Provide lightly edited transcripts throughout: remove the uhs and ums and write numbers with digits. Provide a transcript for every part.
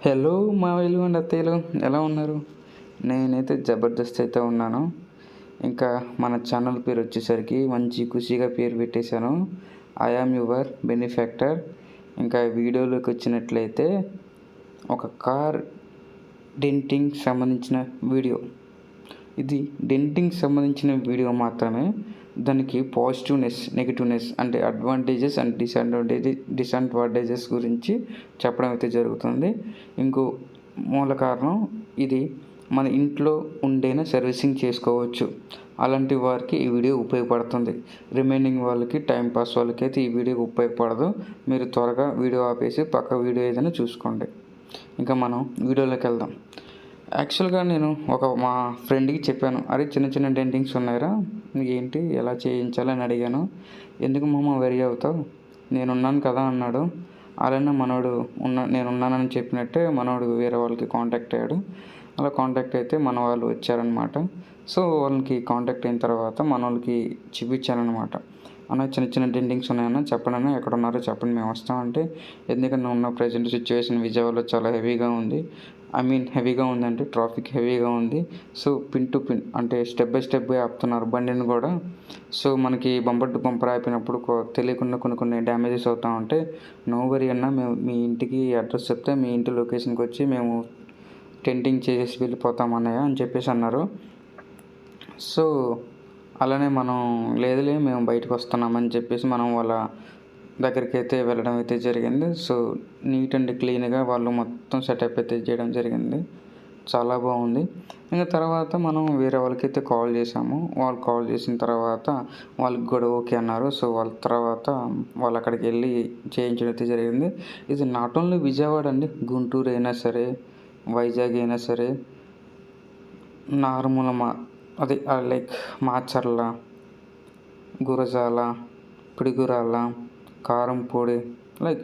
Hello మావయ్యలు and అత్తయ్యలు, ఎలా ఉన్నారు? నేనైతే జబర్దస్త్ అయితే ఉన్నాను. ఇంకా మన ఛానల్ పేరు వచ్చేసరికి మంచి ఖుషిగా పేరు పెట్టేశాను. I am your benefactor. ఇంకా వీడియోలోకి వచ్చినట్లయితే ఒక కార్ డెంటింగ్ సంబంధించిన వీడియో. ఇది డెంటింగ్ సంబంధించిన వీడియో మాత్రమే. దానికి పాజిటివ్నెస్, నెగిటివ్నెస్ అంటే అడ్వాంటేజెస్ అండ్ డిసడ్వాంటేజెస్ గురించి చెప్పడం అయితే జరుగుతుంది. ఇంకో మూల కారణం, ఇది మన ఇంట్లో ఉండేనే సర్వీసింగ్ చేసుకోవచ్చు. అలాంటి వారికి ఈ వీడియో ఉపయోగపడుతుంది. రిమైనింగ్ వాళ్ళకి, టైంపాస్ వాళ్ళకి అయితే ఈ వీడియో ఉపయోగపడదు. మీరు త్వరగా వీడియో ఆపేసి పక్క వీడియో ఏదైనా చూసుకోండి. ఇంకా మనం వీడియోలోకి వెళ్దాం. యాక్చువల్గా నేను మా ఫ్రెండ్కి చెప్పాను, అరే చిన్న చిన్న డెంటింగ్స్ ఉన్నాయిరా, ఏంటి ఎలా చేయించాలని అడిగాను. ఎందుకు మామ వెరీ అవుతావు, నేనున్నాను కదా అన్నాడు. అలానే మనోడు నేనున్నానని చెప్పినట్టే మనోడు వేరే వాళ్ళకి కాంటాక్ట్ అయ్యాడు. అలా కాంటాక్ట్ అయితే మన వాళ్ళు వచ్చారనమాట. సో వాళ్ళకి కాంటాక్ట్ అయిన తర్వాత మన వాళ్ళకి చూపించానమాట. అన్న చిన్న చిన్న డెంటింగ్స్ ఉన్నాయన్న, చెప్పండి ఎక్కడ ఉన్నారో చెప్పండి, మేము వస్తామంటే. ఎందుకంటే ఉన్న ప్రజెంట్ సిచ్యువేషన్ విజయవాడలో చాలా హెవీగా ఉంది. హెవీగా ఉందంటే ట్రాఫిక్ హెవీగా ఉంది. సో పిన్ టు పిన్ అంటే స్టెప్ బై స్టెప్ ఆపుతున్నారు బండిని కూడా. సో మనకి బంపర్ టు బంపర్ ఆపినప్పుడు తెలియకుండా కొన్ని డ్యామేజెస్ అవుతూ ఉంటాయి. నో వరీ అన్న, మేము మీ ఇంటికి అడ్రస్ చెప్తే మీ ఇంటి లొకేషన్కి వచ్చి మేము డెంటింగ్ చేసేసి వెళ్ళిపోతాం అన్నయ్య అని చెప్పేసి అన్నారు. సో అలానే మనం లేదులే మేము బయటకు వస్తున్నామని చెప్పేసి మనం వాళ్ళ దగ్గరికి అయితే వెళ్ళడం అయితే జరిగింది. సో నీట్ అండ్ క్లీన్గా వాళ్ళు మొత్తం సెటప్ అయితే చేయడం జరిగింది. చాలా బాగుంది. ఇంకా తర్వాత మనం వేరే వాళ్ళకైతే కాల్ చేసాము. వాళ్ళు కాల్ చేసిన తర్వాత వాళ్ళకి కూడా ఓకే అన్నారు. సో వాళ్ళ తర్వాత వాళ్ళు అక్కడికి వెళ్ళి చేయించడం అయితే జరిగింది. ఇది నాట్ ఓన్లీ విజయవాడ అండి, గుంటూరు అయినా సరే, వైజాగ్ అయినా సరే, అదే like Macherla, Gurajala, Piduguralla, Karempudi, like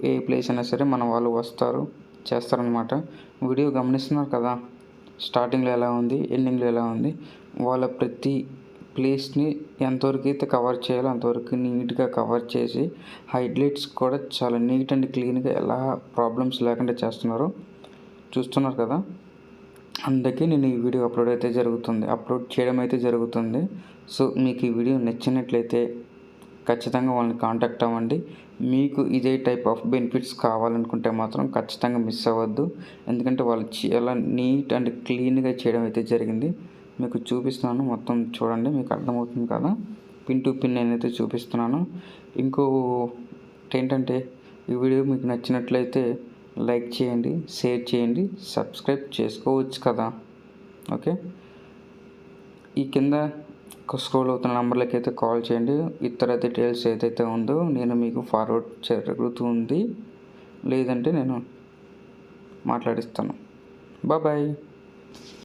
a place అయినా సరే మన వాళ్ళు వస్తారు, చేస్తారనమాట. వీడియో గమనిస్తున్నారు కదా, స్టార్టింగ్లో ఎలా ఉంది, ఎండింగ్లో ఎలా ఉంది. వాళ్ళ ప్రతి ప్లేస్ని ఎంతవరకు అయితే కవర్ చేయాలో అంతవరకు నీట్గా కవర్ చేసి హైలైట్స్ కూడా చాలా నీట్ అండ్ క్లీన్గా ఎలా ప్రాబ్లమ్స్ లేకుండా చేస్తున్నారు, చూస్తున్నారు కదా. అందుకే నేను ఈ వీడియో అప్లోడ్ చేయడం అయితే జరుగుతుంది. సో మీకు ఈ వీడియో నచ్చినట్లయితే ఖచ్చితంగా వాళ్ళని కాంటాక్ట్ అవ్వండి. మీకు ఇదే టైప్ ఆఫ్ బెనిఫిట్స్ కావాలనుకుంటే మాత్రం ఖచ్చితంగా మిస్ అవ్వద్దు. ఎందుకంటే వాళ్ళు చాలా నీట్ అండ్ క్లీన్గా చేయడం అయితే జరిగింది. మీకు చూపిస్తున్నాను, మొత్తం చూడండి, మీకు అర్థమవుతుంది కదా. పిన్ టు పిన్ నేనైతే చూపిస్తున్నాను. ఏంటంటే ఈ వీడియో మీకు నచ్చినట్లయితే లైక్ చేయండి, షేర్ చేయండి, సబ్స్క్రైబ్ చేసుకోవచ్చు కదా. ఓకే, ఈ కింద స్క్రోల్ అవుతున్న నెంబర్లకి అయితే కాల్ చేయండి. ఇతర డీటెయిల్స్ ఏదైతే ఉందో నేను మీకు ఫార్వర్డ్ జరుగుతుంది, లేదంటే నేను మాట్లాడిస్తాను. బాయ్.